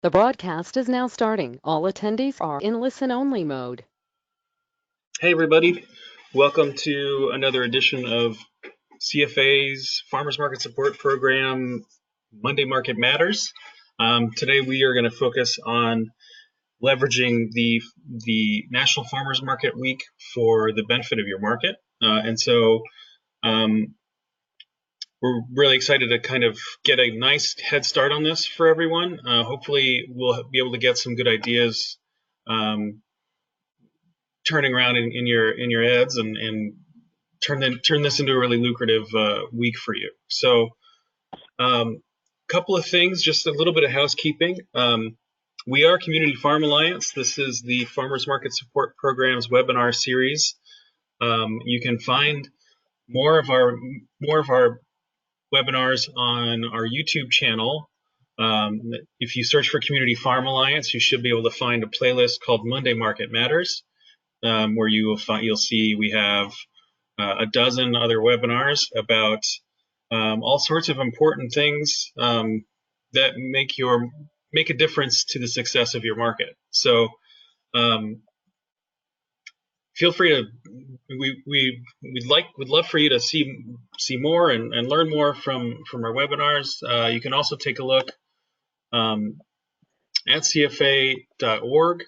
The broadcast is now starting. All attendees are in listen-only mode. Hey everybody, welcome to another edition of CFA's Farmers Market Support Program, Monday Market Matters. Today we are going to focus on leveraging the National Farmers Market Week for the benefit of your market. Um, we're really excited to kind of get a nice head start on this for everyone. Hopefully we'll be able to get some good ideas turning around in your heads and turn this into a really lucrative week for you. So, couple of things, just a little bit of housekeeping. We are Community Farm Alliance. This is the Farmers Market Support Program's webinar series. You can find more of our webinars on our YouTube channel. If you search for Community Farm Alliance, you should be able to find a playlist called Monday Market Matters, where you'll see we have a dozen other webinars about all sorts of important things that make a difference to the success of your market. So feel free to we'd love for you to see more and learn more from our webinars. You can also take a look at CFA.org.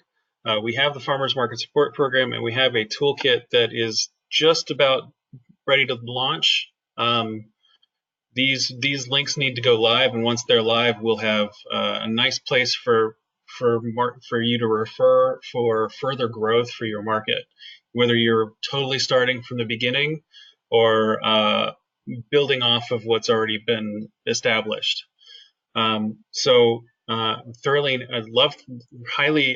We have the Farmers Market Support Program, and we have a toolkit that is just about ready to launch. These links need to go live, and once they're live, we'll have a nice place for you to refer for further growth for your market, whether you're totally starting from the beginning or building off of what's already been established. Thoroughly, highly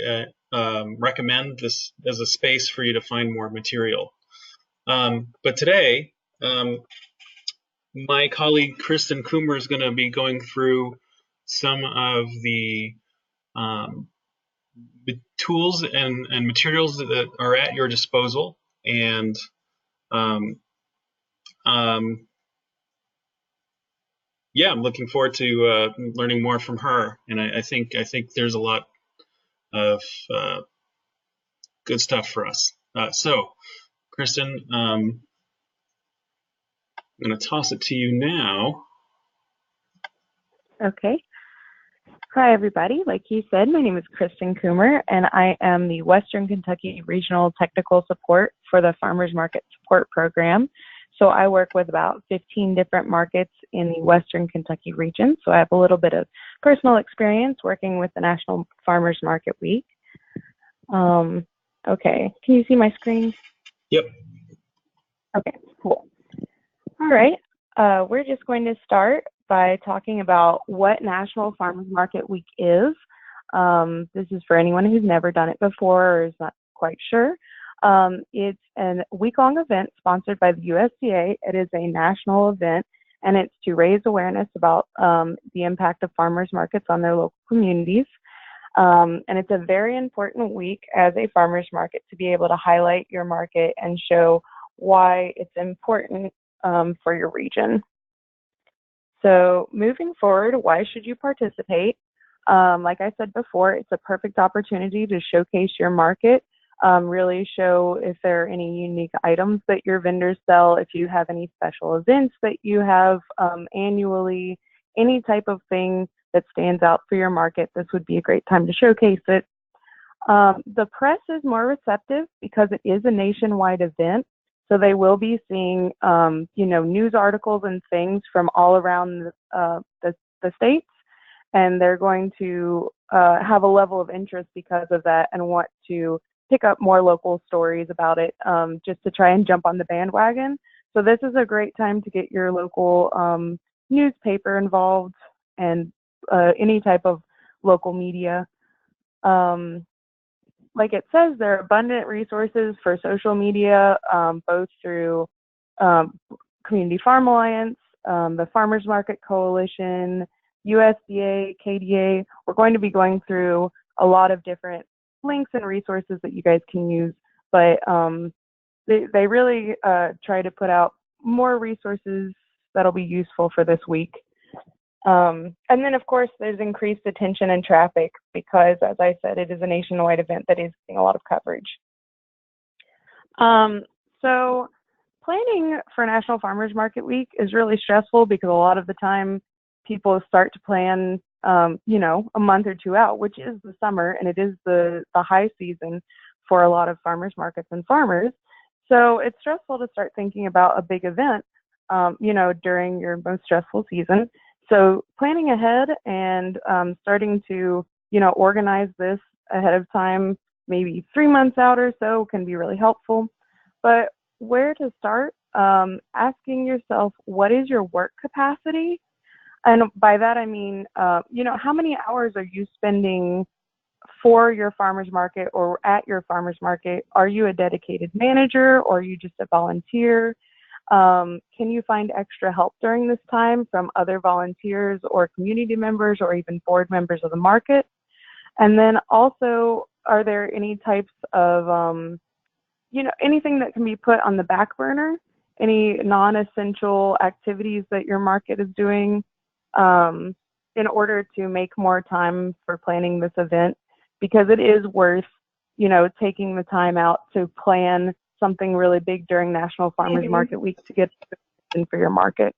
recommend this as a space for you to find more material. But today, my colleague Kristen Coomer is going to be going through some of the tools and materials that are at your disposal, and yeah, I'm looking forward to learning more from her. And I think there's a lot of good stuff for us. So, Kristen, I'm going to toss it to you now. Okay. Hi, everybody. Like you said, my name is Kristen Coomer, and I am the Western Kentucky Regional Technical Support for the Farmers Market Support Program. So I work with about 15 different markets in the Western Kentucky region. So I have a little bit of personal experience working with the National Farmers Market Week. Okay. Can you see my screen? Yep. Okay, cool. All right. We're just going to start by talking about what National Farmers Market Week is. This is for anyone who's never done it before or is not quite sure. It's a week-long event sponsored by the USDA. It is a national event, and it's to raise awareness about the impact of farmers markets on their local communities. And it's a very important week as a farmers market to be able to highlight your market and show why it's important for your region. So moving forward, why should you participate? Like I said before, it's a perfect opportunity to showcase your market, really show if there are any unique items that your vendors sell, if you have any special events that you have annually, any type of thing that stands out for your market. This would be a great time to showcase it. The press is more receptive because it is a nationwide event. So they will be seeing, news articles and things from all around the states, and they're going to have a level of interest because of that and want to pick up more local stories about it, just to try and jump on the bandwagon. So this is a great time to get your local newspaper involved and any type of local media. Like it says, there are abundant resources for social media, both through Community Farm Alliance, the Farmers Market Coalition, USDA, KDA. We're going to be going through a lot of different links and resources that you guys can use, but they really try to put out more resources that'll be useful for this week. And then, of course, there's increased attention and traffic because, as I said, it is a nationwide event that is getting a lot of coverage. So planning for National Farmers Market Week is really stressful because a lot of the time people start to plan, you know, a month or two out, which is the summer, and it is the high season for a lot of farmers markets and farmers. So it's stressful to start thinking about a big event, you know, during your most stressful season. So planning ahead and starting to, you know, organize this ahead of time, maybe 3 months out or so, can be really helpful. But where to start? Asking yourself, what is your work capacity? And by that I mean, you know, how many hours are you spending for your farmer's market or at your farmer's market? Are you a dedicated manager or are you just a volunteer? Can you find extra help during this time from other volunteers or community members or even board members of the market? And then also, are there any types of, you know, anything that can be put on the back burner, any non-essential activities that your market is doing in order to make more time for planning this event? Because it is worth, you know, taking the time out to plan something really big during National Farmers Market Week to get in for your market.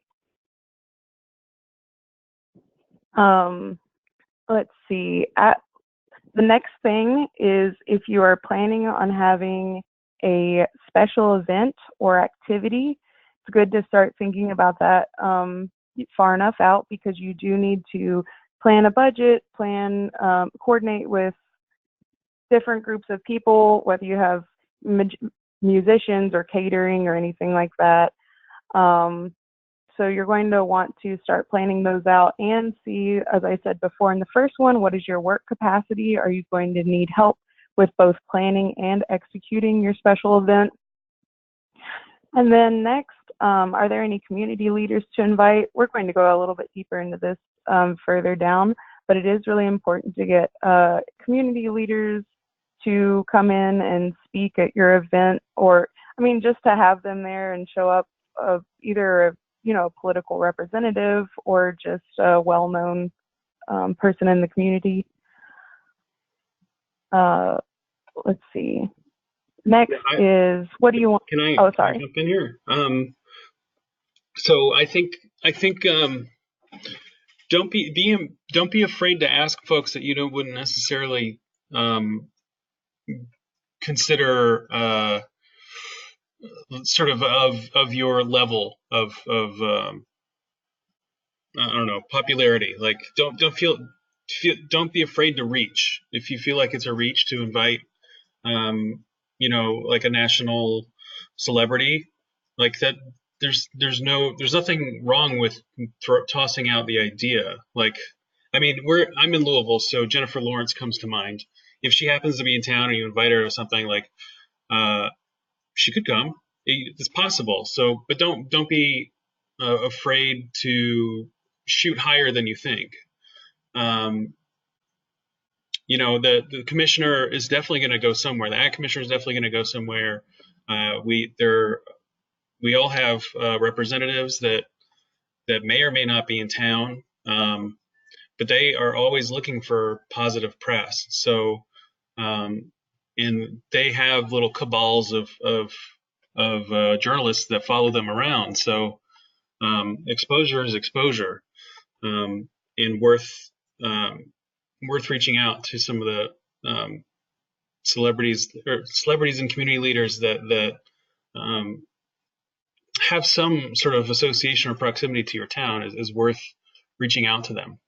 Let's see. The next thing is, if you are planning on having a special event or activity, it's good to start thinking about that far enough out, because you do need to plan a budget, coordinate with different groups of people, whether you have musicians or catering or anything like that. So you're going to want to start planning those out and see, as I said before in the first one, what is your work capacity? Are you going to need help with both planning and executing your special event? And then next, are there any community leaders to invite? We're going to go a little bit deeper into this further down, but it is really important to get community leaders to come in and speak at your event, or, I mean, just to have them there and show up, either a, you know, political representative or just a well-known person in the community. Let's see. Next is, what do you want? Can I Sorry. jump in here? So I think don't be afraid to ask folks that you wouldn't necessarily consider sort of your level of I don't know, popularity. Like, don't be afraid to reach. If you feel like it's a reach to invite you know, like a national celebrity like that, there's nothing wrong with tossing out the idea. Like, I mean, I'm in Louisville, so Jennifer Lawrence comes to mind. If she happens to be in town and you invite her or something, like, she could come. It's possible. So, but don't be afraid to shoot higher than you think. You know, the commissioner is definitely going to go somewhere. The ag commissioner is definitely going to go somewhere. We all have representatives that may or may not be in town, but they are always looking for positive press. So, and they have little cabals of journalists that follow them around. So, exposure is exposure, and worth reaching out to some of the celebrities and community leaders that have some sort of association or proximity to your town is worth reaching out to them.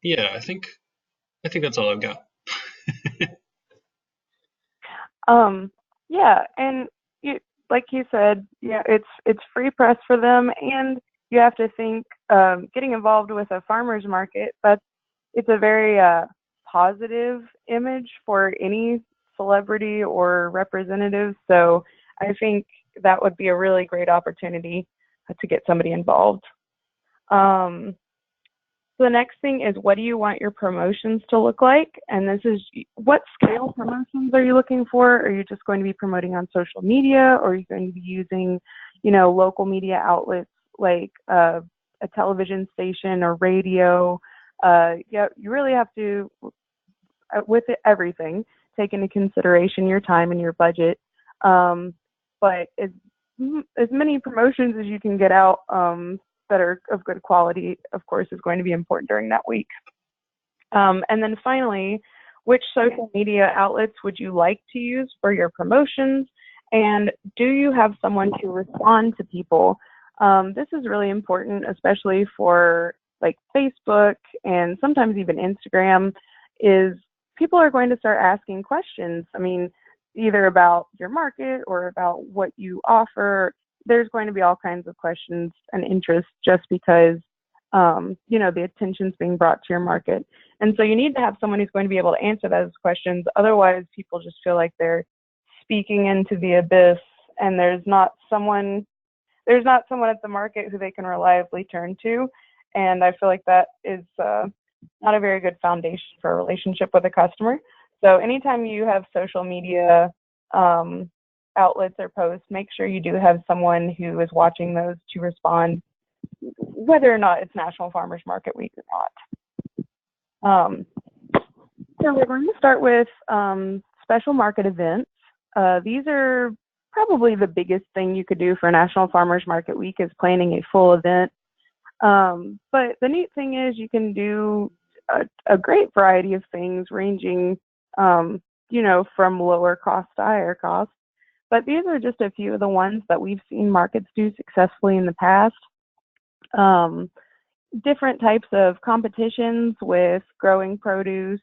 Yeah, I think that's all I've got. Yeah, and like you said, yeah, it's free press for them, and you have to think, getting involved with a farmer's market, it's a very positive image for any celebrity or representative. So I think that would be a really great opportunity to get somebody involved. So the next thing is, what do you want your promotions to look like? And this is, what scale promotions are you looking for? Are you just going to be promoting on social media, or are you going to be using local media outlets like a television station or radio. Yeah, you really have to, with everything, take into consideration your time and your budget. But as many promotions as you can get out that are of good quality, of course, is going to be important during that week. And then finally, which social media outlets would you like to use for your promotions? And do you have someone to respond to people? This is really important, especially for like Facebook and sometimes even Instagram, is people are going to start asking questions. I mean, either about your market or about what you offer. There's going to be all kinds of questions and interests just because, the attention's being brought to your market. And so you need to have someone who's going to be able to answer those questions. Otherwise, people just feel like they're speaking into the abyss, and there's not someone at the market who they can reliably turn to. And I feel like that is not a very good foundation for a relationship with a customer. So anytime you have social media outlets or posts, make sure you do have someone who is watching those to respond, whether or not it's National Farmers Market Week or not. So we're going to start with special market events. These are probably the biggest thing you could do for National Farmers Market Week is planning a full event. But the neat thing is you can do a great variety of things ranging, from lower cost to higher cost. But these are just a few of the ones that we've seen markets do successfully in the past. Different types of competitions with growing produce.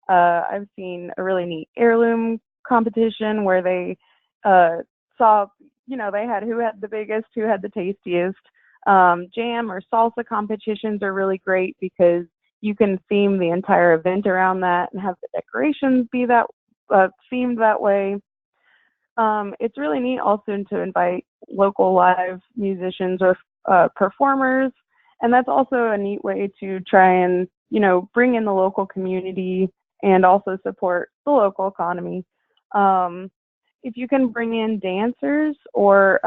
I've seen a really neat heirloom competition where they saw, they had who had the biggest, who had the tastiest. Jam or salsa competitions are really great because you can theme the entire event around that and have the decorations be that themed that way. It's really neat also to invite local live musicians or performers, and that's also a neat way to try and bring in the local community and also support the local economy. If you can bring in dancers or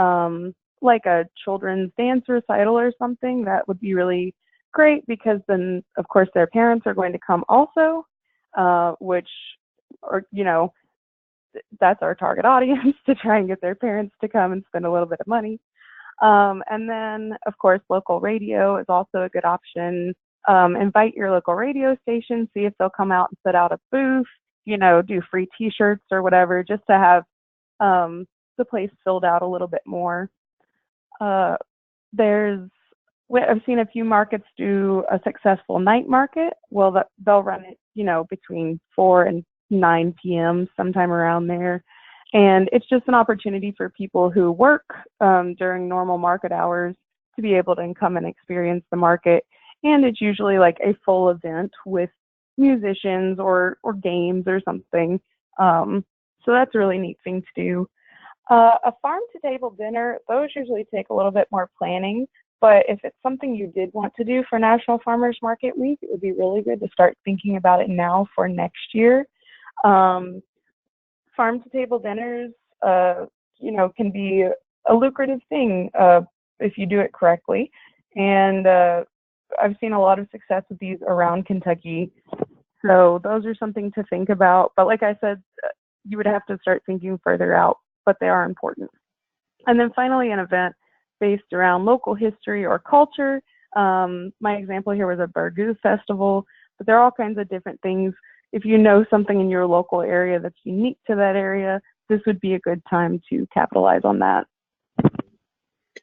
like a children's dance recital or something, that would be really great because then, of course, their parents are going to come also, that's our target audience to try and get their parents to come and spend a little bit of money. And then, of course, local radio is also a good option. Invite your local radio station, see if they'll come out and set out a booth, do free t-shirts or whatever, just to have the place filled out a little bit more. I've seen a few markets do a successful night market. Well, they'll run it, between 4 and 9 p.m., sometime around there. And it's just an opportunity for people who work during normal market hours to be able to come and experience the market. And it's usually like a full event with musicians or games or something. So that's a really neat thing to do. A farm-to-table dinner, those usually take a little bit more planning. But if it's something you did want to do for National Farmers Market Week, it would be really good to start thinking about it now for next year. Farm-to-table dinners, can be a lucrative thing if you do it correctly. And I've seen a lot of success with these around Kentucky. So those are something to think about. But like I said, you would have to start thinking further out, but they are important. And then finally, an event based around local history or culture. My example here was a Burgoo festival, but there are all kinds of different things. If you know something in your local area that's unique to that area, this would be a good time to capitalize on that.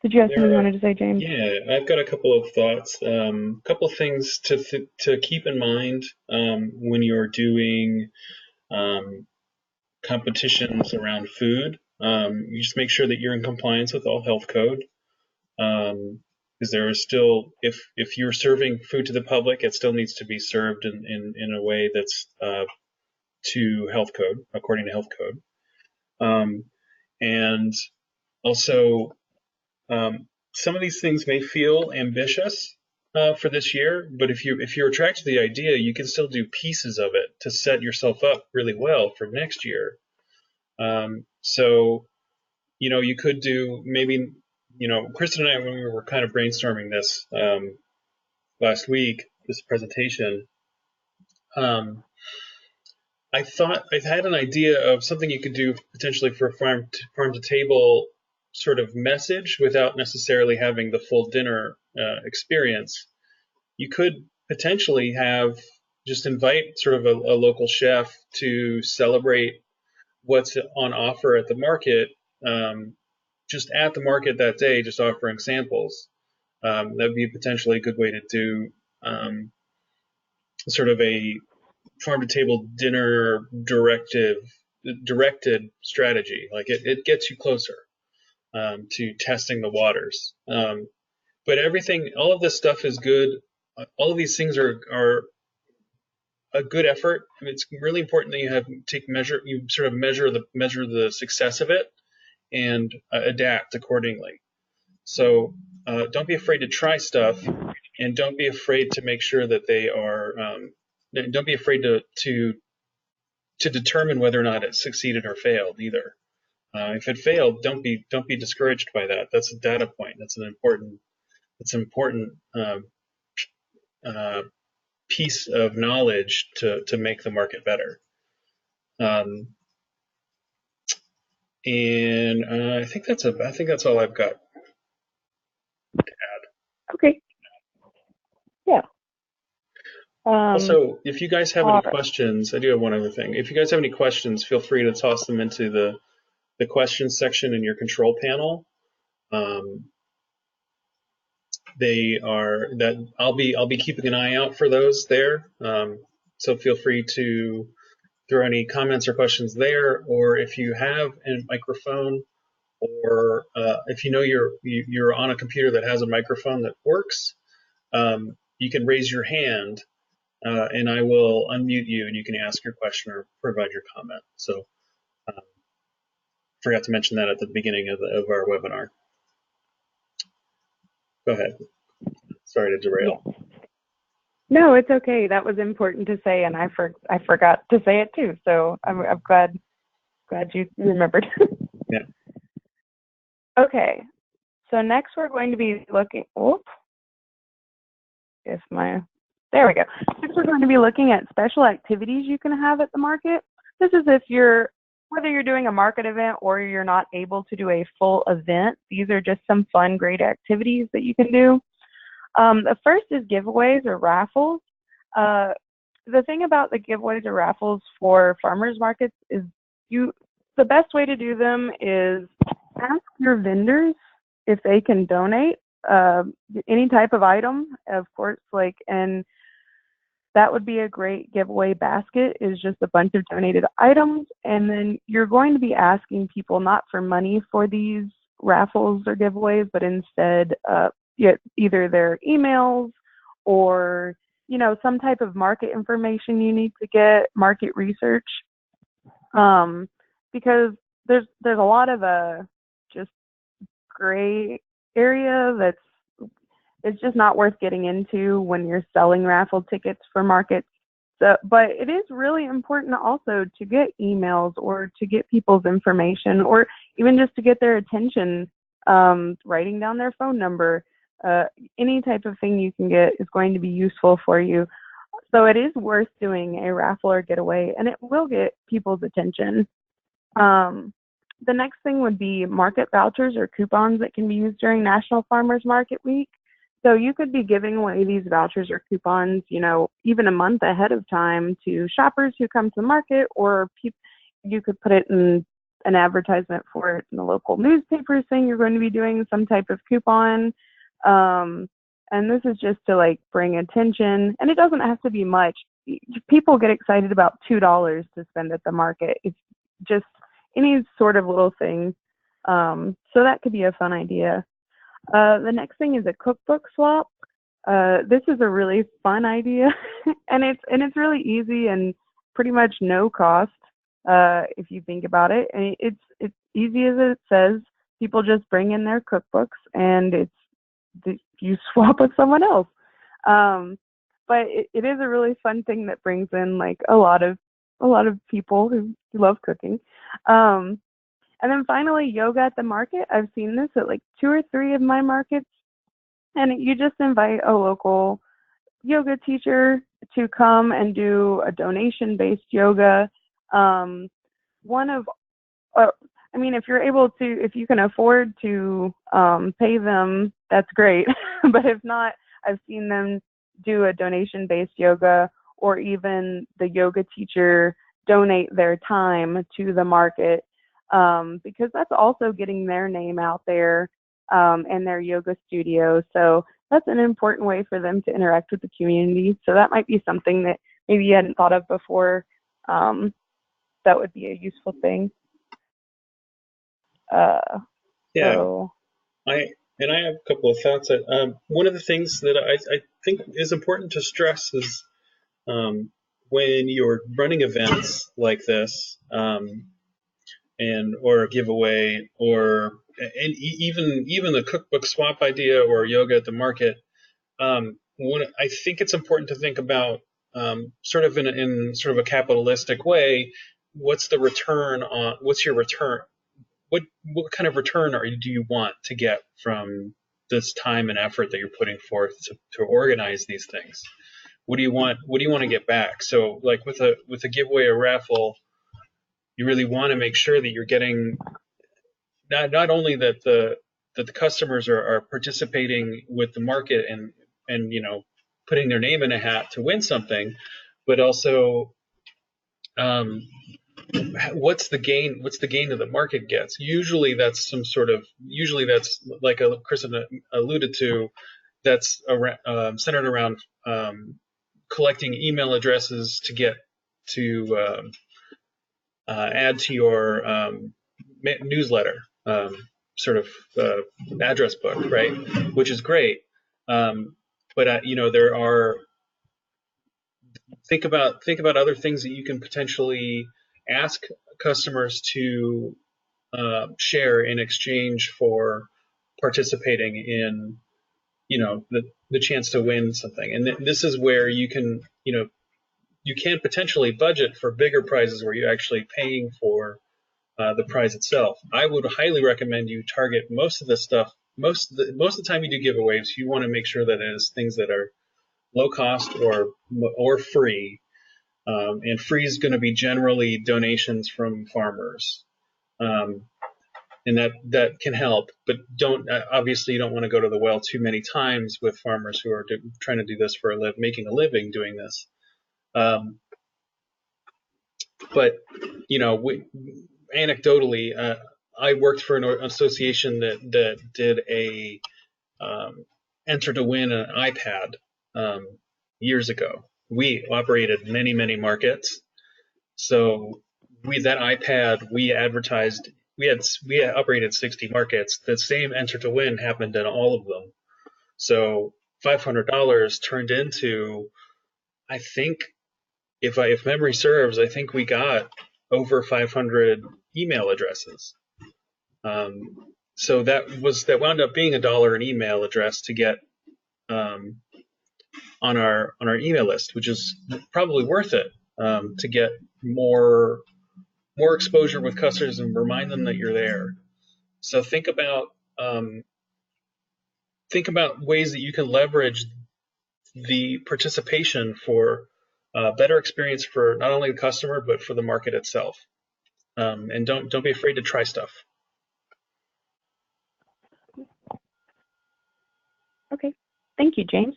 Did you have something you wanted to say, James? Yeah, I've got a couple of thoughts. Couple of things to keep in mind when you're doing competitions around food. You just make sure that you're in compliance with all health code. Because there is still, if you're serving food to the public, it still needs to be served in a way that's to health code, according to health code. And also, some of these things may feel ambitious for this year, but if you're attracted to the idea, you can still do pieces of it to set yourself up really well for next year. So, you could do maybe Kristen and I, when we were kind of brainstorming this last week, this presentation, um, I thought I had an idea of something you could do potentially for a farm to table sort of message without necessarily having the full dinner experience. You could potentially have just invite sort of a local chef to celebrate what's on offer at the market, just at the market that day, just offering samples. That would be potentially a good way to do sort of a farm to table dinner directed strategy. Like it gets you closer to testing the waters. But all of this stuff is good. All of these things are a good effort. I mean, it's really important that you sort of measure the success of it and adapt accordingly. So don't be afraid to try stuff, and don't be afraid to make sure that they are. Don't be afraid to determine whether or not it succeeded or failed either. If it failed, don't be discouraged by that. That's a data point. That's an important uh, piece of knowledge to make the market better. And I think that's all I've got. Okay. Yeah. Also, if you guys have any All right. questions, I do have one other thing. If you guys have any questions, feel free to toss them into the questions section in your control panel. I'll be keeping an eye out for those there. So feel free to throw any comments or questions there, or if you have a microphone, or if you know you're on a computer that has a microphone that works, you can raise your hand, and I will unmute you, and you can ask your question or provide your comment. So forgot to mention that at the beginning of our webinar. Go ahead. Sorry to derail. Yeah. No, it's okay. That was important to say, and I forgot to say it too. So I'm glad you remembered. Yeah. Okay. So next we're going to be looking. There we go. Next we're going to be looking at special activities you can have at the market. This is whether you're doing a market event or you're not able to do a full event. These are just some fun, great activities that you can do. The first is giveaways or raffles. The thing about the giveaways or raffles for farmers markets is the best way to do them is ask your vendors if they can donate any type of item, of course, and that would be a great giveaway basket, is just a bunch of donated items. And then you're going to be asking people not for money for these raffles or giveaways, but instead either their emails or some type of market information you need to get, market research, because there's a lot of just gray area it's just not worth getting into when you're selling raffle tickets for markets. So, but it is really important also to get emails or to get people's information, or even just to get their attention, writing down their phone number. Any type of thing you can get is going to be useful for you. So it is worth doing a raffle or getaway, and it will get people's attention. The next thing would be market vouchers or coupons that can be used during National Farmers Market Week. So you could be giving away these vouchers or coupons, even a month ahead of time to shoppers who come to the market, or you could put it in an advertisement for it in the local newspaper saying you're going to be doing some type of coupon. And this is just to bring attention, and it doesn't have to be much. People get excited about $2 to spend at the market. It's just any sort of little thing. So that could be a fun idea. The next thing is a cookbook swap. This is a really fun idea, and it's really easy and pretty much no cost if you think about it. And it's easy as it says. People just bring in their cookbooks, and you swap with someone else. But it is a really fun thing that brings in a lot of people who love cooking. And then finally, yoga at the market. I've seen this at like 2 or 3 of my markets, and you just invite a local yoga teacher to come and do a donation-based yoga. One of I mean, if you're able to, if you can afford to pay them, that's great. But if not, I've seen them do a donation-based yoga, or even the yoga teacher donate their time to the market, because that's also getting their name out there in their yoga studio. So that's an important way for them to interact with the community. So that might be something that maybe you hadn't thought of before. That would be a useful thing. Yeah, So I have a couple of thoughts. One of the things that I think is important to stress is when you're running events like this, and or a giveaway, or even the cookbook swap idea or yoga at the market. I think it's important to think about sort of in sort of a capitalistic way. What's the return on? What's your return? What kind of return do you want to get from this time and effort that you're putting forth to organize these things? What do you want to get back? So like with a giveaway or raffle, you really want to make sure that you're getting not only that the customers are participating with the market and putting their name in a hat to win something, but also what's the gain that the market gets. Usually that's like Chris alluded to, that's centered around collecting email addresses to get to add to your newsletter, sort of address book, right? Which is great. But there are think about other things that you can potentially ask customers to share in exchange for participating in the chance to win something. And this is where you can potentially budget for bigger prizes where you're actually paying for the prize itself. I would highly recommend you target most of the stuff. Most of the time you do giveaways, you want to make sure that it is things that are low cost or free. And free is going to be generally donations from farmers, and that can help. But obviously you don't want to go to the well too many times with farmers who are trying to do this for making a living doing this. But anecdotally, I worked for an association that did a enter to win an iPad years ago. We operated many markets, so that iPad we advertised. We had operated 60 markets. The same enter to win happened in all of them. So $500 turned into, I think, if memory serves, I think we got over 500 email addresses. So that wound up being $1 an email address to get on our email list, which is probably worth it to get more exposure with customers and remind them that you're there. So think about ways that you can leverage the participation for better experience for not only the customer but for the market itself. And don't be afraid to try stuff. okay, thank you, James.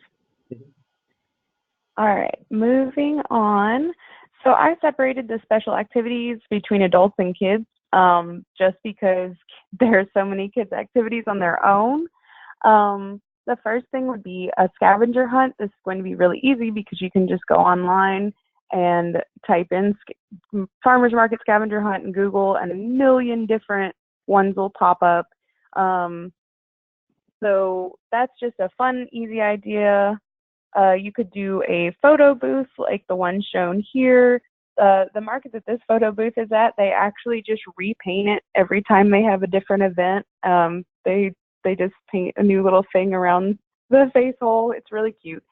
All right, moving on. So I separated the special activities between adults and kids, just because there are so many kids' activities on their own. The first thing would be a scavenger hunt. This is going to be really easy because you can just go online and type in farmers market scavenger hunt in Google, and a million different ones will pop up. So that's just a fun, easy idea. You could do a photo booth like the one shown here. The market that this photo booth is at, they actually just repaint it every time they have a different event. They just paint a new little thing around the face hole. It's really cute.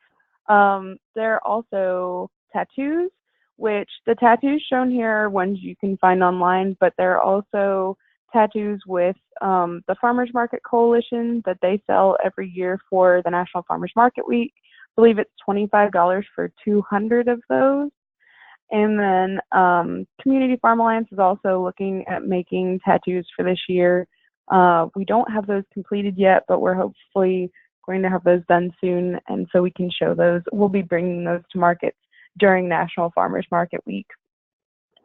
There are also tattoos, which the tattoos shown here are ones you can find online, but there are also tattoos with the Farmers Market Coalition that they sell every year for the National Farmers Market Week. I believe it's $25 for 200 of those. And then Community Farm Alliance is also looking at making tattoos for this year. We don't have those completed yet, but we're hopefully going to have those done soon, and so we can show those. We'll be bringing those to markets during National Farmers Market Week.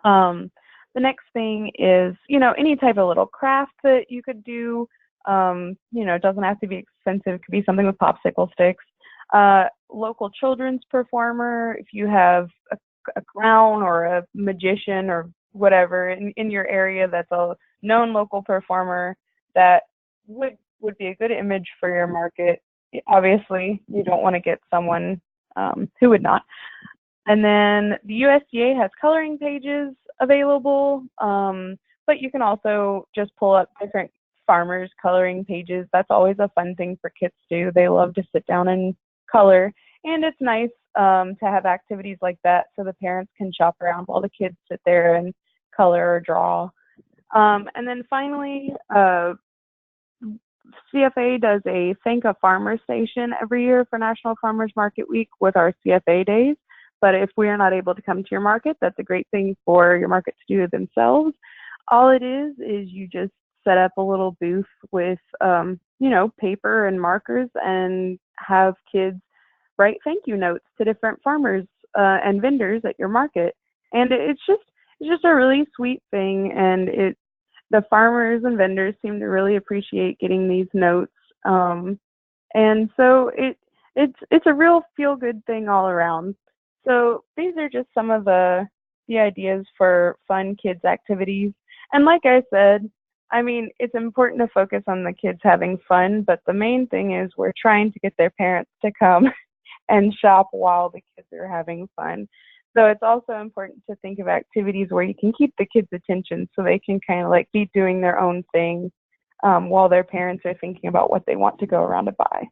The next thing is, any type of little craft that you could do. It doesn't have to be expensive. It could be something with popsicle sticks. Local children's performer, if you have a clown or a magician or whatever in your area that's a known local performer that would be a good image for your market. Obviously, you don't want to get someone who would not. And then the USDA has coloring pages available, but you can also just pull up different farmers' coloring pages. That's always a fun thing for kids to do. They love to sit down and color, and it's nice to have activities like that so the parents can shop around while the kids sit there and color or draw. And then finally, CFA does a Thank a Farmer station every year for National Farmers Market Week with our CFA days. But if we are not able to come to your market, that's a great thing for your market to do themselves. All it is you just set up a little booth with, paper and markers and have kids write thank you notes to different farmers and vendors at your market. And it's just a really sweet thing, and the farmers and vendors seem to really appreciate getting these notes. And so it's a real feel-good thing all around. So these are just some of the ideas for fun kids activities. And like I said, it's important to focus on the kids having fun, but the main thing is we're trying to get their parents to come and shop while the kids are having fun. So it's also important to think of activities where you can keep the kids' attention so they can kind of like be doing their own thing while their parents are thinking about what they want to go around to buy.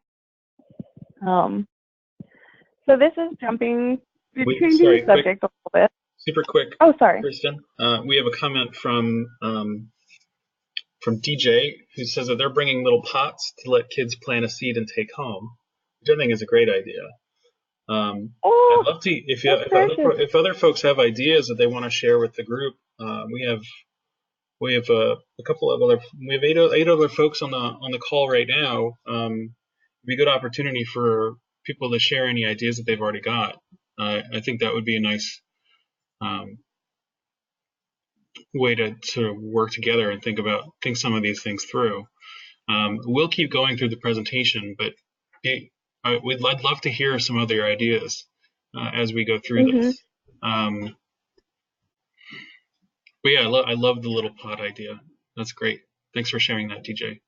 So this is changing the subject a little bit. Super quick. Oh, sorry. Kristen, we have a comment from DJ who says that they're bringing little pots to let kids plant a seed and take home, which I think is a great idea. I'd love to, if other folks have ideas that they want to share with the group. We have a couple of we have eight other folks on the call right now. It'd be a good opportunity for people to share any ideas that they've already got. I think that would be a nice way to sort of work together and think some of these things through. We'll keep going through the presentation, but I'd love to hear some other ideas as we go through this. But yeah, I love the little pot idea. That's great. Thanks for sharing that, DJ.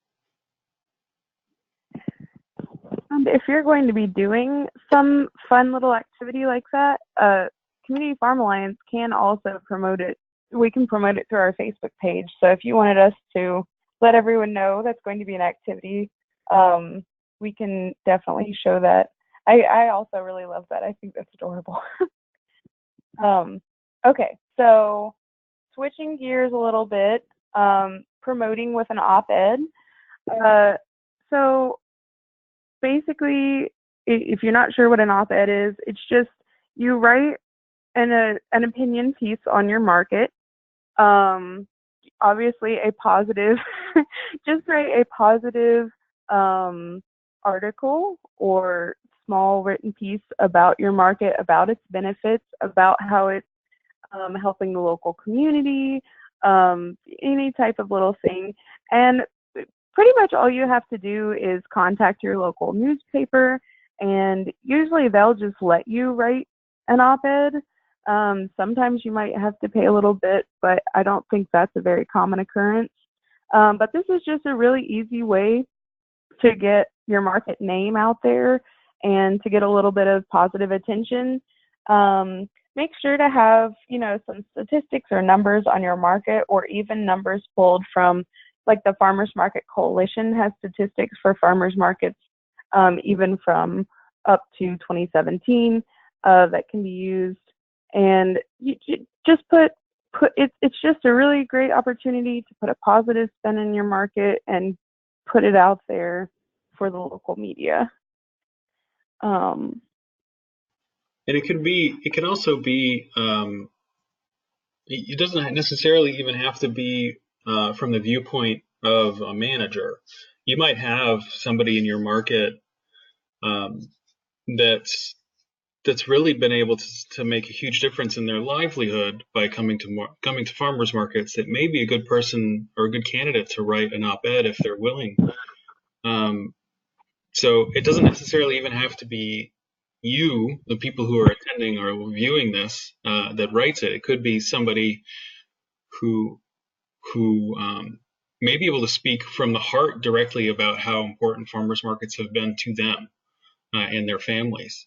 If you're going to be doing some fun little activity like that, Community Farm Alliance can also promote it. We can promote it through our Facebook page. So if you wanted us to let everyone know that's going to be an activity, we can definitely show that. I also really love that. I think that's adorable. Okay, so switching gears a little bit, promoting with an op-ed. So basically, if you're not sure what an op-ed is, it's just you write an opinion piece on your market. Obviously a positive, just write a positive article or small written piece about your market, about its benefits, about how it's helping the local community, any type of little thing. And pretty much all you have to do is contact your local newspaper, and usually they'll just let you write an op-ed. Sometimes you might have to pay a little bit, but I don't think that's a very common occurrence. But this is just a really easy way to get your market name out there and to get a little bit of positive attention. Make sure to have, some statistics or numbers on your market, or even numbers pulled from, like, the Farmers Market Coalition has statistics for farmers markets, even from up to 2017, that can be used. And you just put it's just a really great opportunity to put a positive spin in your market and put it out there for the local media. And it can also be, it doesn't necessarily even have to be from the viewpoint of a manager. You might have somebody in your market that's really been able to make a huge difference in their livelihood by coming to farmers markets. That may be a good person or a good candidate to write an op-ed if they're willing. So it doesn't necessarily even have to be you, the people who are attending or viewing this, that writes it. It could be somebody who may be able to speak from the heart directly about how important farmers markets have been to them and their families.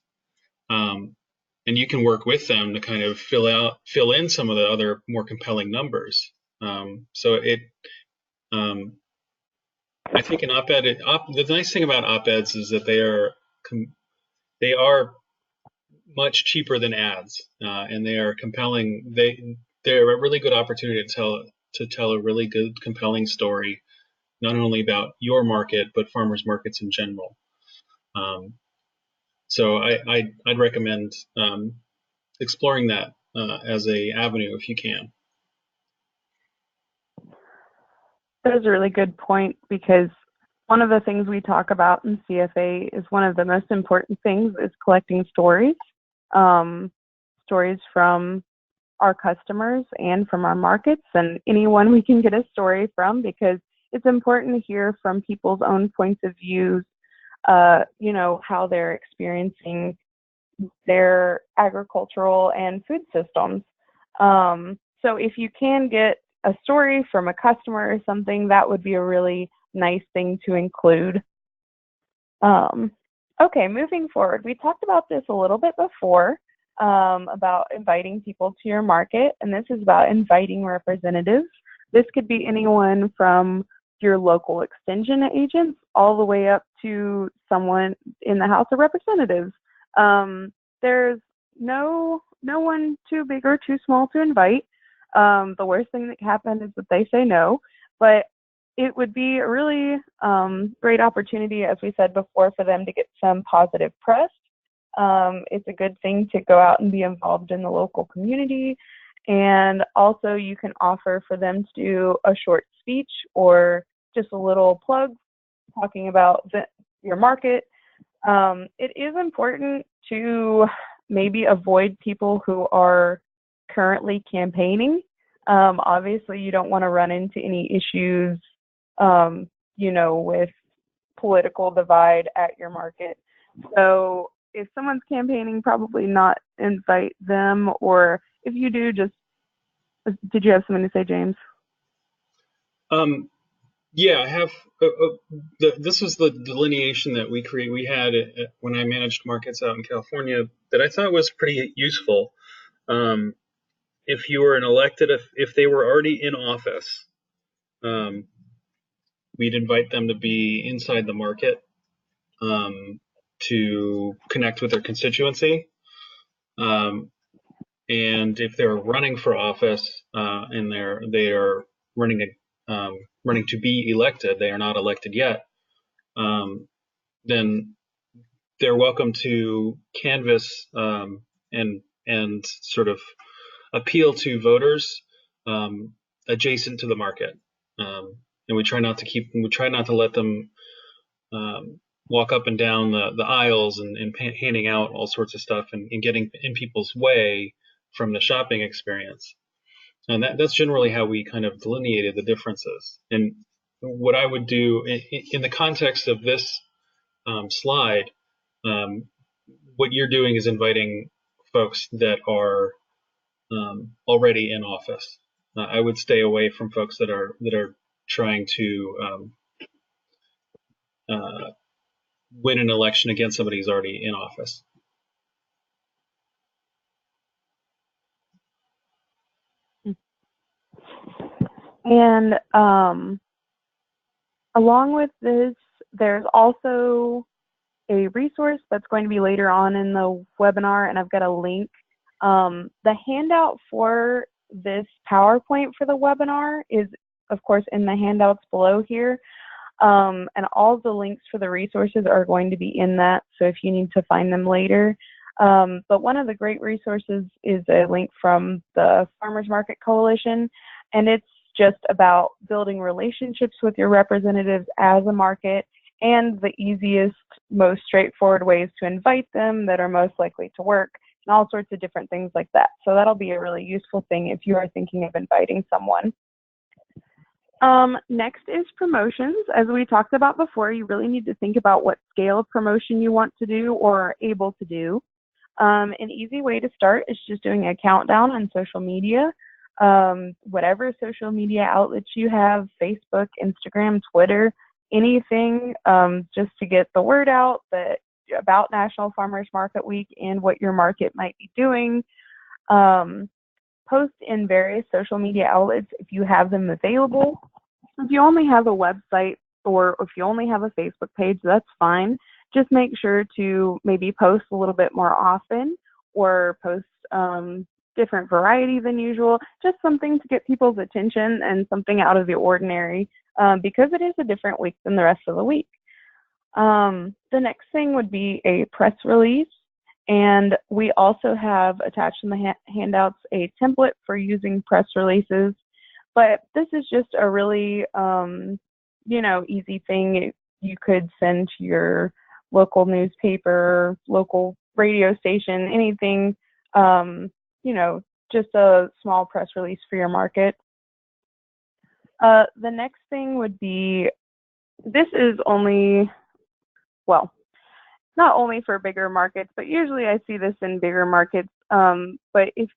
And you can work with them to kind of fill in some of the other more compelling numbers. So I think an op-ed, the nice thing about op-eds is that they are much cheaper than ads, and they are compelling. They're a really good opportunity to tell a really good, compelling story, not only about your market but farmers markets in general. So I'd recommend exploring that as a avenue if you can. That is a really good point, because one of the things we talk about in CFA is one of the most important things is collecting stories, stories from our customers and from our markets, and anyone we can get a story from, because it's important to hear from people's own points of views, how they're experiencing their agricultural and food systems. So if you can get a story from a customer or something, that would be a really nice thing to include. Okay, moving forward, we talked about this a little bit before, about inviting people to your market, and this is about inviting representatives. This could be anyone from your local extension agents all the way up to someone in the House of Representatives. There's no one too big or too small to invite. The worst thing that can happen is that they say no, but it would be a really great opportunity, as we said before, for them to get some positive press. It's a good thing to go out and be involved in the local community, and also you can offer for them to do a short speech or just a little plug talking about your market. It is important to maybe avoid people who are currently campaigning. Obviously, you don't want to run into any issues, with political divide at your market. So if someone's campaigning, probably not invite them, or if you do, did you have something to say, James? Yeah, I have. This was the delineation that we had when I managed markets out in California that I thought was pretty useful. If you were an elected, if they were already in office, we'd invite them to be inside the market to connect with their constituency. And if they're running for office and they are running to be elected, they are not elected yet, then they're welcome to canvass and sort of appeal to voters adjacent to the market. And we try not to let them walk up and down the aisles and handing out all sorts of stuff and getting in people's way from the shopping experience. And that's generally how we kind of delineated the differences. And what I would do in the context of this slide, what you're doing is inviting folks that are already in office. I would stay away from folks that are trying to win an election against somebody who's already in office. And along with this, there's also a resource that's going to be later on in the webinar, and I've got a link. The handout for this PowerPoint for the webinar is, of course, in the handouts below here. And all the links for the resources are going to be in that, so if you need to find them later. But one of the great resources is a link from the Farmers Market Coalition, and it's just about building relationships with your representatives as a market and the easiest, most straightforward ways to invite them that are most likely to work, and all sorts of different things like that. So that'll be a really useful thing if you are thinking of inviting someone. Next is promotions. As we talked about before, you really need to think about what scale of promotion you want to do or are able to do. An easy way to start is just doing a countdown on social media. Whatever social media outlets you have, Facebook, Instagram, Twitter, anything, just to get the word out about National Farmers Market Week and what your market might be doing. Post in various social media outlets if you have them available. If you only have a website or if you only have a Facebook page, that's fine. Just make sure to maybe post a little bit more often, or post different variety than usual, just something to get people's attention and something out of the ordinary, because it is a different week than the rest of the week. The next thing would be a press release. And we also have attached in the handouts a template for using press releases. But this is just a really, easy thing you could send to your local newspaper, local radio station, anything, just a small press release for your market. The next thing would be, this is only, well, not only for bigger markets, but usually I see this in bigger markets. But if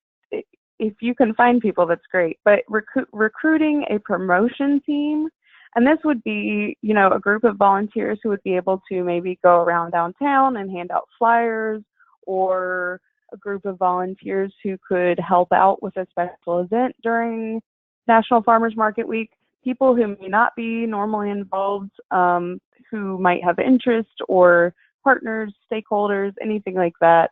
you can find people, that's great. But recruiting a promotion team, and this would be, a group of volunteers who would be able to maybe go around downtown and hand out flyers, or a group of volunteers who could help out with a special event during National Farmers Market Week. People who may not be normally involved, who might have interest, or partners, stakeholders, anything like that.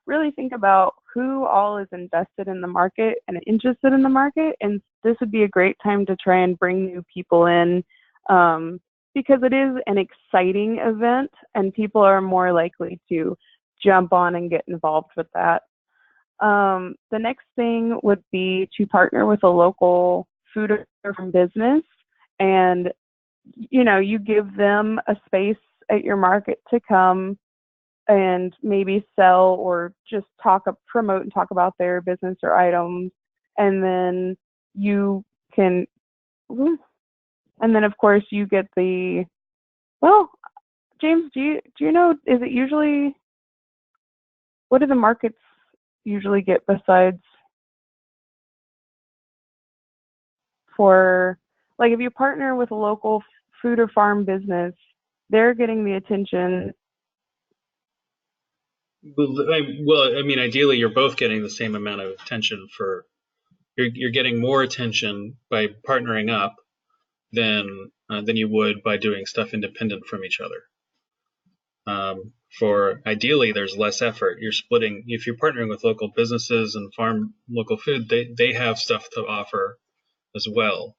Really think about who all is invested in the market and interested in the market, and this would be a great time to try and bring new people in, because it is an exciting event and people are more likely to jump on and get involved with that. The next thing would be to partner with a local food or from business, and you give them a space at your market to come and maybe sell or just promote and talk about their business or items. And then you can, and then of course you get James, do you know, is it usually, what do the markets usually get besides for, like, if you partner with a local food or farm business, they're getting the attention. Well, ideally, you're both getting the same amount of attention you're getting more attention by partnering up than you would by doing stuff independent from each other. For ideally, there's less effort. You're splitting. If you're partnering with local businesses and farm local food, they have stuff to offer as well.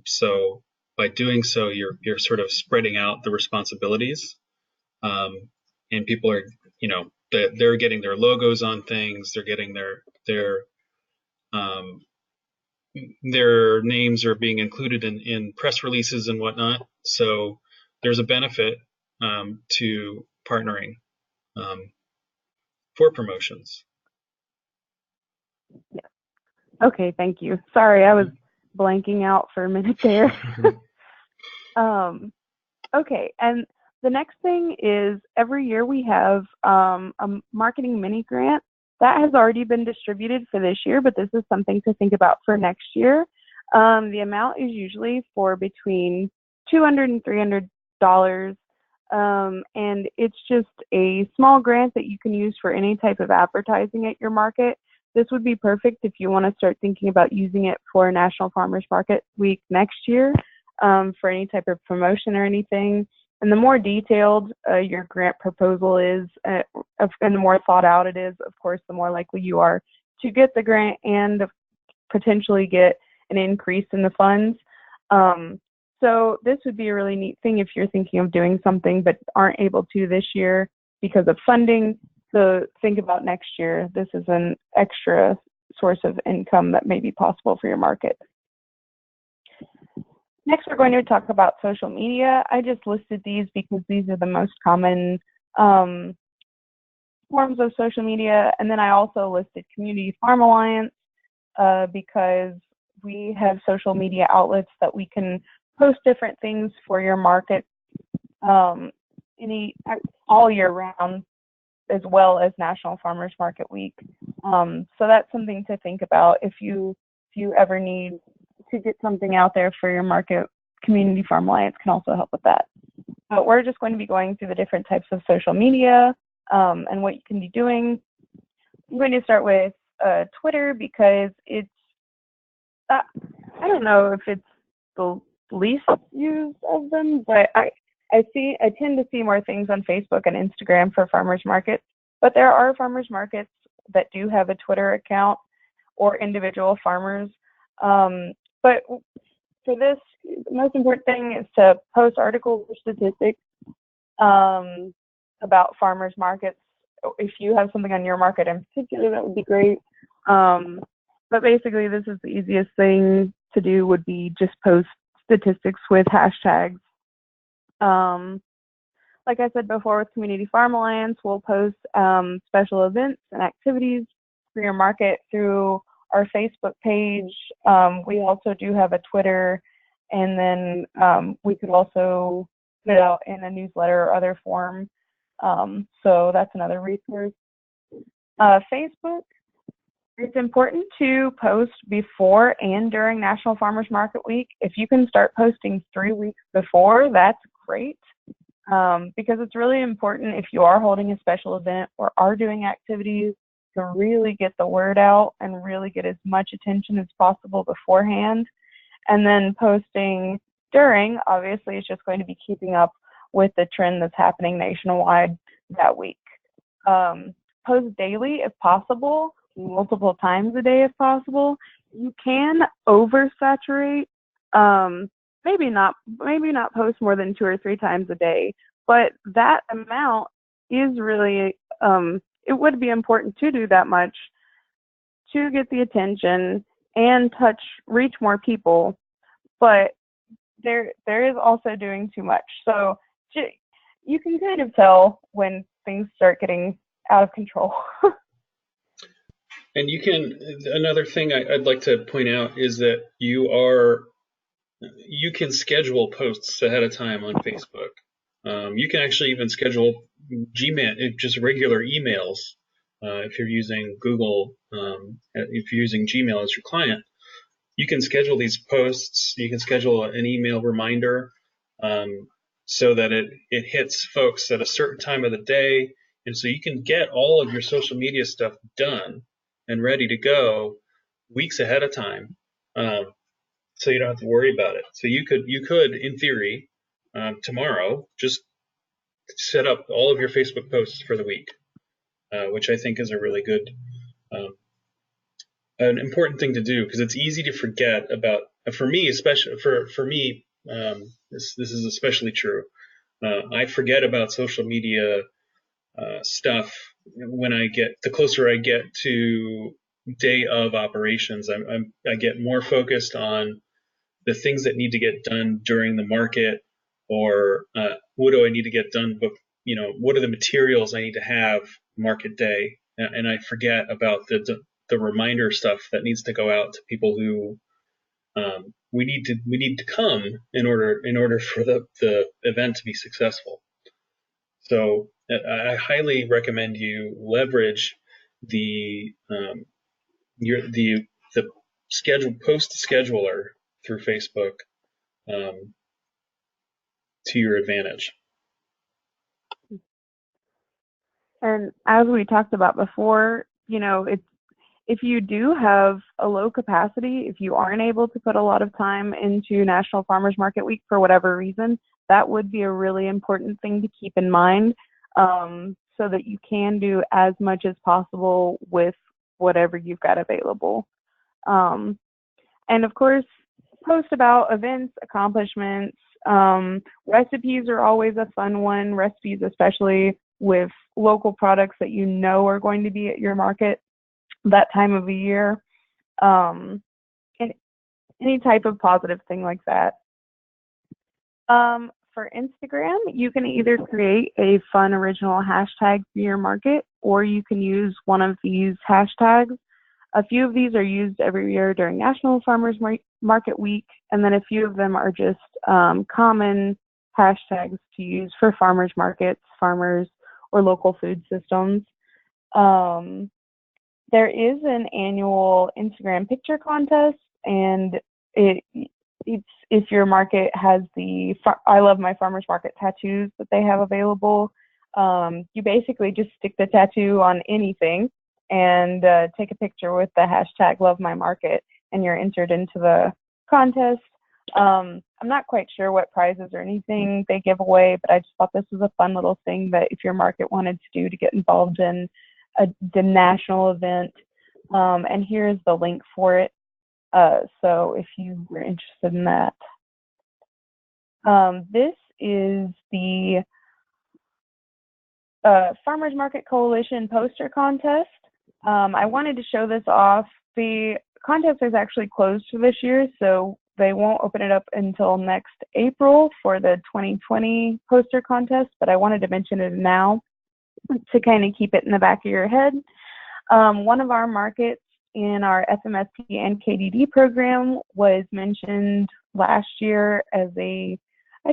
So by doing so, you're sort of spreading out the responsibilities, and people are, they're getting their logos on things. They're getting their names are being included in press releases and whatnot. So there's a benefit to partnering for promotions. Yeah. Okay, thank you. Sorry, I was blanking out for a minute there. Okay, and the next thing is, every year we have a marketing mini grant that has already been distributed for this year, but this is something to think about for next year. The amount is usually for between $200 and $300, and it's just a small grant that you can use for any type of advertising at your market. This would be perfect if you want to start thinking about using it for National Farmers Market Week next year, for any type of promotion or anything. And the more detailed your grant proposal is, and the more thought out it is, of course, the more likely you are to get the grant and potentially get an increase in the funds. So this would be a really neat thing if you're thinking of doing something but aren't able to this year because of funding. So think about next year. This is an extra source of income that may be possible for your market. Next, we're going to talk about social media. I just listed these because these are the most common forms of social media. And then I also listed Community Farm Alliance because we have social media outlets that we can post different things for your market all year round, as well as National Farmers Market Week. So that's something to think about if you ever need to get something out there for your market. Community Farm Alliance can also help with that. But we're just going to be going through the different types of social media and what you can be doing. I'm going to start with Twitter because it's, I don't know if it's the least used of them, but I tend to see more things on Facebook and Instagram for farmers markets, but there are farmers markets that do have a Twitter account or individual farmers. But for this, the most important thing is to post articles or statistics about farmers markets. If you have something on your market in particular, that would be great. But basically, this is the easiest thing to do would be just post statistics with hashtags. Like I said before, with Community Farm Alliance, we'll post special events and activities for your market through our Facebook page. We also do have a Twitter, and then we could also put it out in a newsletter or other form. So that's another resource. Facebook, it's important to post before and during National Farmers Market Week. If you can start posting 3 weeks before, that's great. Because it's really important if you are holding a special event or are doing activities to really get the word out and really get as much attention as possible beforehand. And then posting during, obviously, is just going to be keeping up with the trend that's happening nationwide that week. Post daily if possible, multiple times a day if possible. You can oversaturate. Maybe not post more than 2 or 3 times a day, but that amount is really, it would be important to do that much to get the attention and reach more people, but there is also doing too much. So you can kind of tell when things start getting out of control. And another thing I'd like to point out is that you can schedule posts ahead of time on Facebook. You can actually even schedule Gmail, just regular emails. If you're using Google, if you're using Gmail as your client, you can schedule these posts. You can schedule an email reminder so that it hits folks at a certain time of the day. And so you can get all of your social media stuff done and ready to go weeks ahead of time. So you don't have to worry about it. So you could, in theory, tomorrow, just set up all of your Facebook posts for the week, which I think is a really good, an important thing to do because it's easy to forget about. For me, especially for me, this is especially true. I forget about social media stuff when the closer I get to day of operations. I get more focused on the things that need to get done during the market, or what do I need to get done, but what are the materials I need to have market day, and I forget about the reminder stuff that needs to go out to people who we need to come in order for the event to be successful. So I highly recommend you leverage the post scheduler through Facebook to your advantage. And as we talked about before, if you do have a low capacity, if you aren't able to put a lot of time into National Farmers Market Week for whatever reason, that would be a really important thing to keep in mind, so that you can do as much as possible with whatever you've got available. And of course, post about events, accomplishments. Recipes are always a fun one, recipes especially with local products that you know are going to be at your market that time of the year. And any type of positive thing like that. For Instagram, you can either create a fun original hashtag for your market, or you can use one of these hashtags. A few of these are used every year during National Farmers Market Week, and then a few of them are just common hashtags to use for farmers markets, farmers, or local food systems. There is an annual Instagram picture contest, and it's if your market has the I Love My Farmers Market tattoos that they have available. You basically just stick the tattoo on anything and take a picture with the hashtag Love My Market, and you're entered into the contest. I'm not quite sure what prizes or anything they give away, but I just thought this was a fun little thing that if your market wanted to do to get involved in the national event. And here's the link for it. So if you were interested in that. This is the Farmers Market Coalition poster contest. I wanted to show this off. The contest is actually closed for this year, so they won't open it up until next April for the 2020 poster contest, but I wanted to mention it now to kind of keep it in the back of your head. One of our markets in our FMSP and KDD program was mentioned last year as I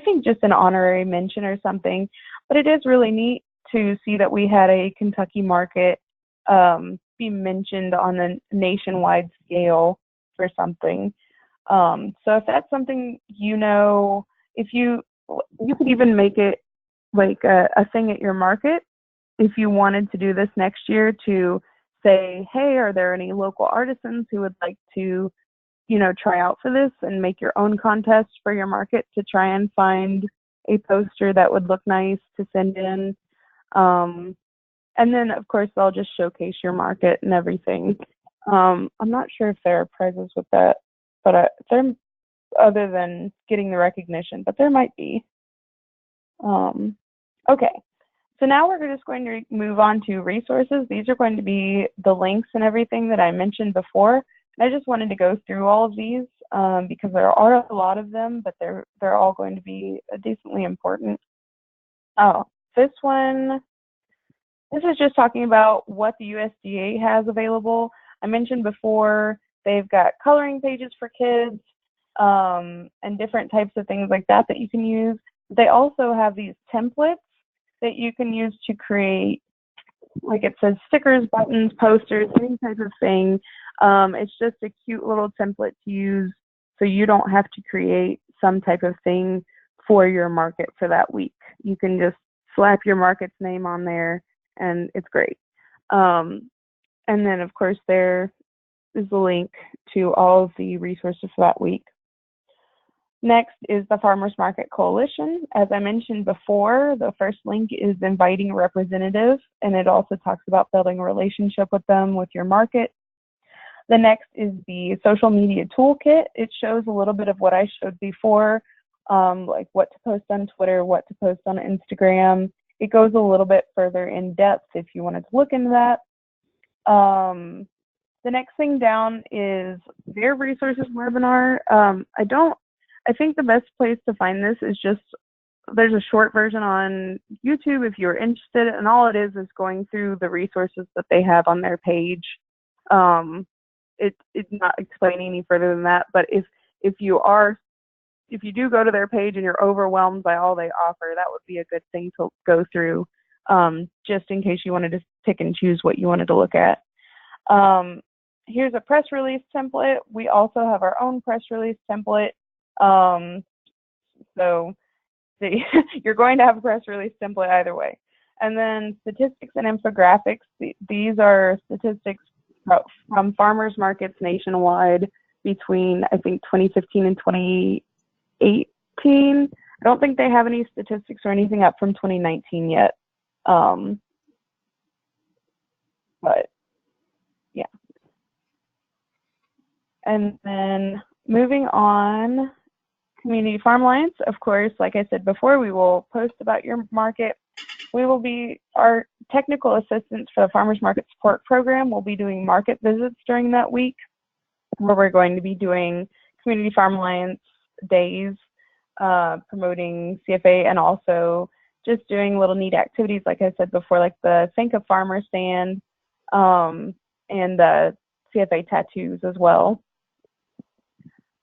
think just an honorary mention or something, but it is really neat to see that we had a Kentucky market be mentioned on a nationwide scale for something. So if that's something if you could even make it like a thing at your market if you wanted to do this next year, to say, hey, are there any local artisans who would like to, try out for this and make your own contest for your market to try and find a poster that would look nice to send in. And then, of course, they'll just showcase your market and everything. I'm not sure if there are prizes with that, but there, other than getting the recognition, but there might be. Okay. So now we're just going to move on to resources. These are going to be the links and everything that I mentioned before. I just wanted to go through all of these because there are a lot of them, but they're all going to be decently important. Oh, this is just talking about what the USDA has available. I mentioned before they've got coloring pages for kids and different types of things like that you can use. They also have these templates that you can use to create, like it says, stickers, buttons, posters, any type of thing. It's just a cute little template to use so you don't have to create some type of thing for your market for that week. You can just slap your market's name on there and it's great. And then, of course, there is the link to all of the resources for that week. Next is the Farmers Market Coalition. As I mentioned before, the first link is inviting a representative, and it also talks about building a relationship with them with your market. The next is the social media toolkit. It shows a little bit of what I showed before, like what to post on Twitter, what to post on Instagram. It goes a little bit further in depth if you wanted to look into that. The next thing down is their resources webinar. I think the best place to find this is just, there's a short version on YouTube if you're interested, and all it is going through the resources that they have on their page. It's not explaining any further than that, but if you do go to their page and you're overwhelmed by all they offer, that would be a good thing to go through, just in case you wanted to pick and choose what you wanted to look at. Here's a press release template. We also have our own press release template. So you're going to have a press release template either way. And then statistics and infographics. These are statistics from farmers markets nationwide between, I think, 2015 and 2018. I don't think they have any statistics or anything up from 2019 yet. But yeah, And then moving on, Community Farm Alliance, of course, like I said before, we will post about your market. We will be, our technical assistants for the Farmers Market Support Program will be doing market visits during that week, where we're going to be doing Community Farm Alliance days, promoting CFA, and also just doing little neat activities, like I said before, like the Think of Farmer stand, and the CFA tattoos as well.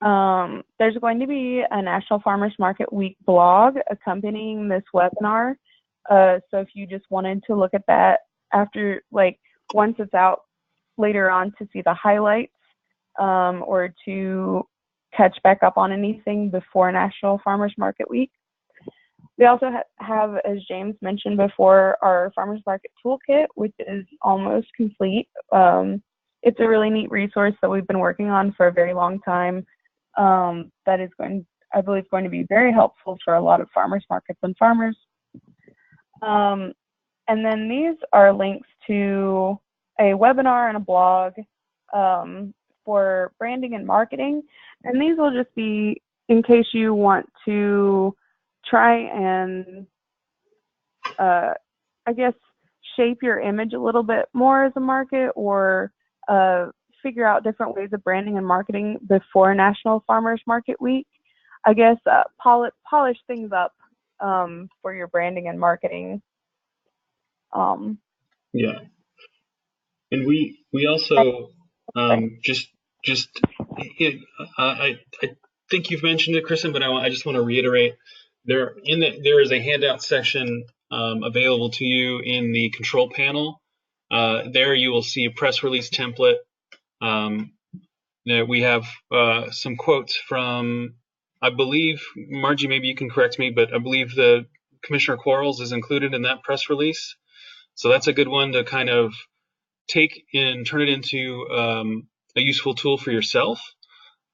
There's going to be a National Farmers Market Week blog accompanying this webinar. So if you just wanted to look at that after, like, once it's out later on to see the highlights, or to catch back up on anything before National Farmers Market Week. We also have, as James mentioned before, our Farmers Market Toolkit, which is almost complete. It's a really neat resource that we've been working on for a very long time. That is I believe, going to be very helpful for a lot of farmers markets and farmers. And then these are links to a webinar and a blog for branding and marketing. And these will just be in case you want to try and, I guess, shape your image a little bit more as a market, or figure out different ways of branding and marketing before National Farmers Market Week. I guess polish things up for your branding and marketing. Yeah, and we also I think you've mentioned it, Kristen, but I just want to reiterate, there is a handout section available to you in the control panel. There you will see a press release template. We have some quotes from, I believe, Margie, maybe you can correct me, but I believe the Commissioner Quarles is included in that press release. So that's a good one to kind of take and turn it into a useful tool for yourself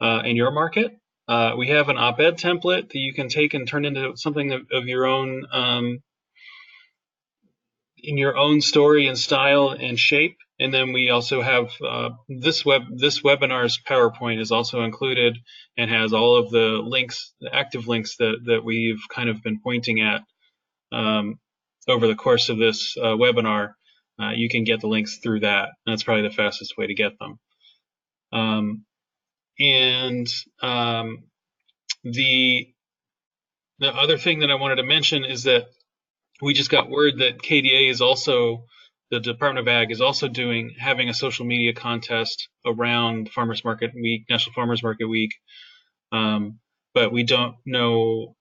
in your market. We have an op-ed template that you can take and turn into something of your own, in your own story and style and shape. And then we also have this webinar's PowerPoint is also included and has all of the links, the active links that we've kind of been pointing at over the course of this webinar. You can get the links through that. That's probably the fastest way to get them. The other thing that I wanted to mention is that we just got word that KDA is also, the Department of Ag is also having a social media contest around Farmers Market Week, National Farmers Market Week. But we don't know,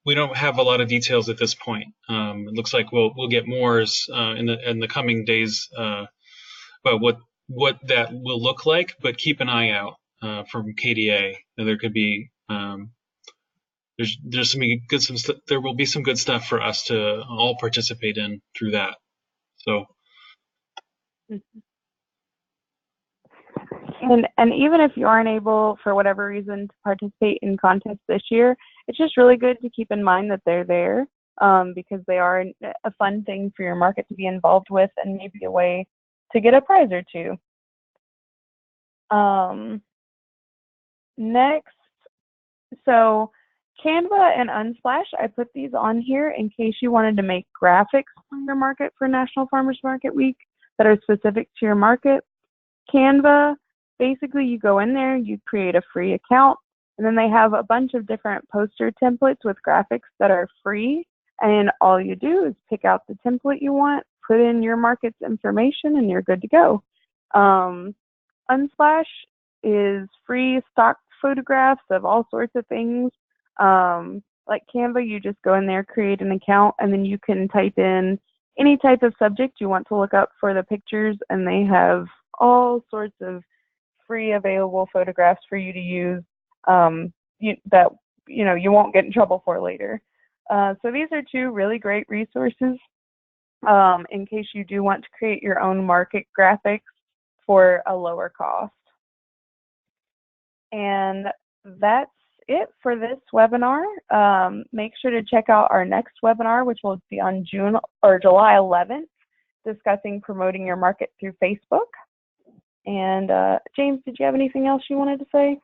we don't have a lot of details at this point. It looks like we'll get more in the coming days about what that will look like, but keep an eye out from KDA. There could be there will be some good stuff for us to all participate in through that. So. And even if you aren't able, for whatever reason, to participate in contests this year, it's just really good to keep in mind that they're there, because they are a fun thing for your market to be involved with, and maybe a way to get a prize or two. Next, so Canva and Unsplash, I put these on here in case you wanted to make graphics for your market for National Farmers Market Week that are specific to your market. Canva, basically you go in there, you create a free account, and then they have a bunch of different poster templates with graphics that are free, and all you do is pick out the template you want, put in your market's information, and you're good to go. Unsplash is free stock photographs of all sorts of things. Like Canva, you just go in there, create an account, and then you can type in any type of subject you want to look up for the pictures, and they have all sorts of free available photographs for you to use that you won't get in trouble for later. So these are two really great resources in case you do want to create your own market graphics for a lower cost. And that's it for this webinar. Make sure to check out our next webinar, which will be on July 11th, discussing promoting your market through Facebook. And James, did you have anything else you wanted to say?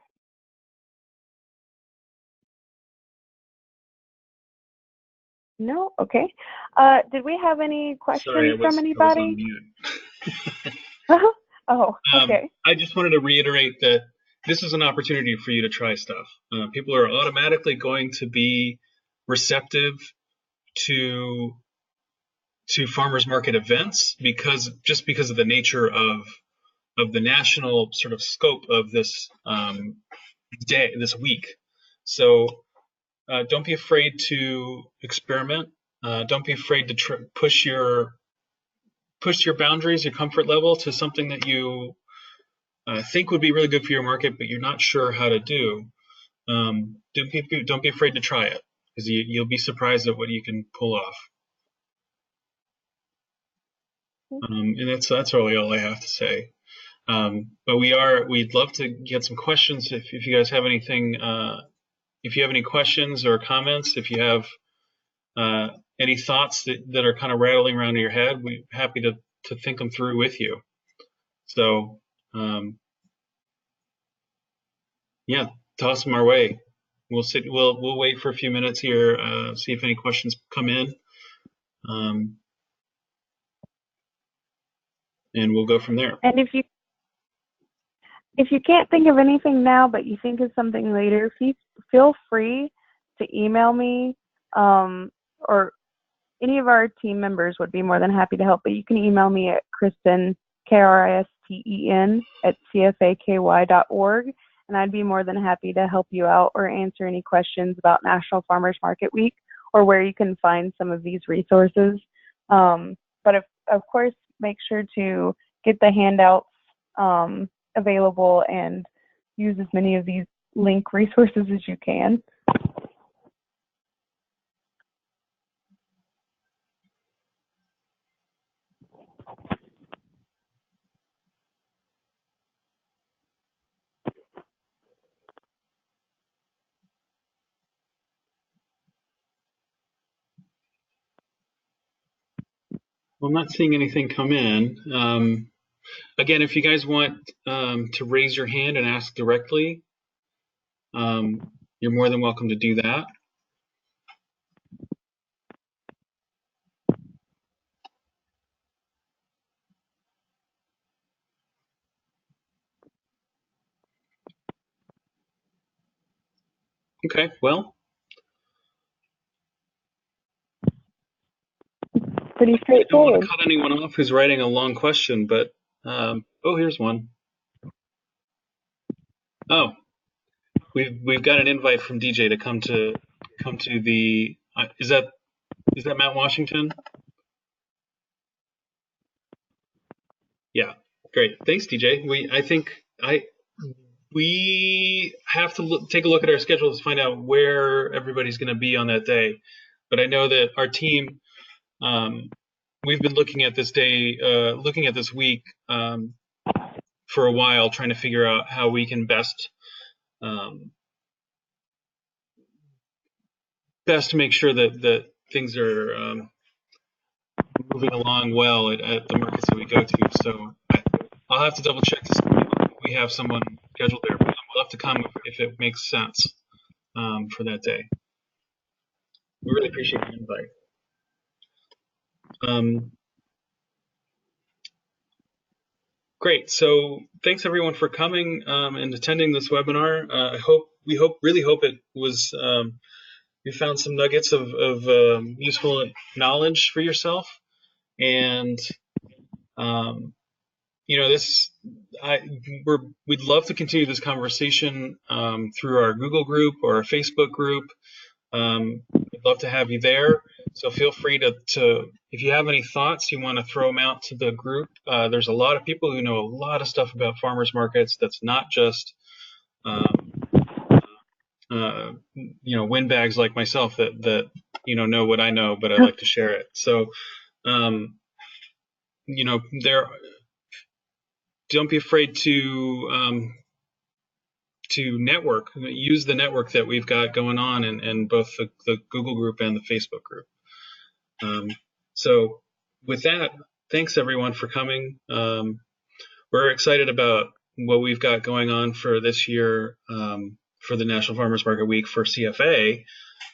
No? Okay. Did we have any questions Sorry, I from was on anybody? mute. Oh, okay. I just wanted to reiterate that this is an opportunity for you to try stuff. People are automatically going to be receptive to farmers market events because of the nature of the national sort of scope of this this week. So don't be afraid to experiment. Don't be afraid to push your boundaries, your comfort level to something that you think would be really good for your market, but you're not sure how to do. Don't be afraid to try it, because you'll be surprised at what you can pull off. And that's really all I have to say. But we'd love to get some questions if you guys have anything. If you have any questions or comments, if you have any thoughts that are kind of rattling around in your head, we're happy to think them through with you. So yeah, toss them our way. We'll wait for a few minutes here, see if any questions come in, and we'll go from there. And if you can't think of anything now, but you think of something later, feel free to email me, or any of our team members would be more than happy to help. But you can email me at Kristen, Kristen, at cfaky.org, and I'd be more than happy to help you out or answer any questions about National Farmers Market Week or where you can find some of these resources. But of course, make sure to get the handouts available and use as many of these link resources as you can. Well, I'm not seeing anything come in. Again, if you guys want to raise your hand and ask directly, you're more than welcome to do that. Okay, well. Pretty I don't want straightforward. to cut anyone off who's writing a long question, but oh, here's one. Oh, we've got an invite from DJ to come to the. Is that Mount Washington? Yeah, great. Thanks, DJ. We have to take a look at our schedules to find out where everybody's going to be on that day. But I know that our team, we've been looking at this week for a while, trying to figure out how we can best make sure that things are moving along well at the markets that we go to. So I'll have to double check to see if we have someone scheduled there. But we'll have to come if it makes sense for that day. We really appreciate the invite. Great. So thanks everyone for coming and attending this webinar. We really hope it was you found some nuggets of useful knowledge for yourself. And we'd love to continue this conversation through our Google group or our Facebook group. We'd love to have you there. So feel free to if you have any thoughts, you want to throw them out to the group. There's a lot of people who know a lot of stuff about farmers markets. That's not just windbags like myself that know what I know, but I like to share it. So don't be afraid to network. Use the network that we've got going on in both the Google group and the Facebook group. So with that, thanks everyone for coming. we're excited about what we've got going on for this year for the National Farmers Market Week for CFA.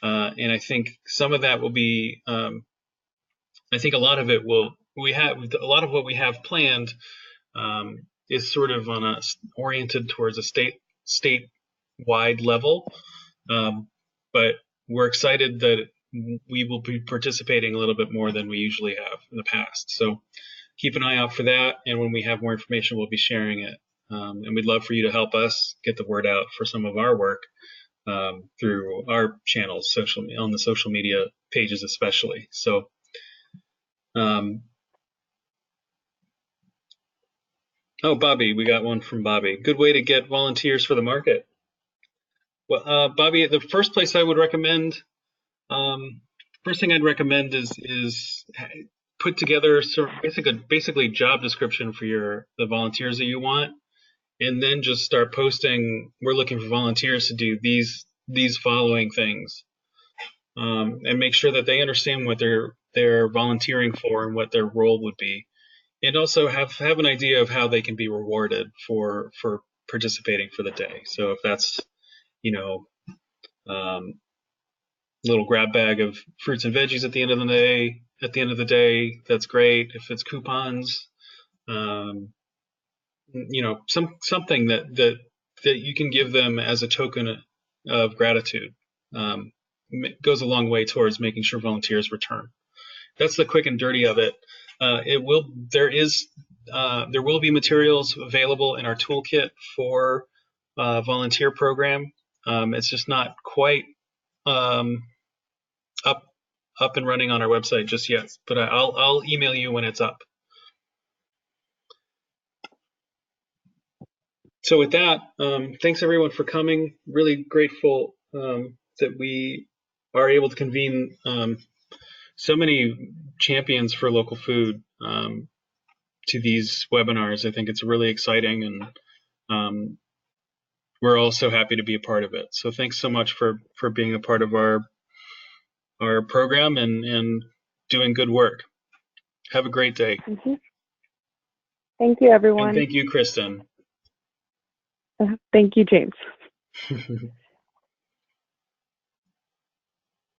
And I think some of that will be, I think a lot of it a lot of what we have planned is sort of oriented towards a statewide level. But we're excited that we will be participating a little bit more than we usually have in the past. So keep an eye out for that. And when we have more information, we'll be sharing it. And we'd love for you to help us get the word out for some of our work through our channels, on the social media pages especially. So oh, Bobby, we got one from Bobby. Good way to get volunteers for the market. Well, Bobby, the first place I would recommend, first thing I'd recommend is put together basically job description for the volunteers that you want, and then just start posting. We're looking for volunteers to do these following things, and make sure that they understand what they're volunteering for and what their role would be, and also have an idea of how they can be rewarded for participating for the day. So if that's little grab bag of fruits and veggies at the end of the day, that's great. If it's coupons, something that you can give them as a token of gratitude goes a long way towards making sure volunteers return. That's the quick and dirty of it. There will be materials available in our toolkit for volunteer program. It's just not quite up and running on our website just yet, but I'll email you when it's up. So with that, thanks everyone for coming. Really grateful that we are able to convene so many champions for local food to these webinars. I think it's really exciting, and we're all so happy to be a part of it. So thanks so much for being a part of our program and doing good work. Have a great day. Mm-hmm. Thank you, everyone. And thank you, Kristen. Thank you, James.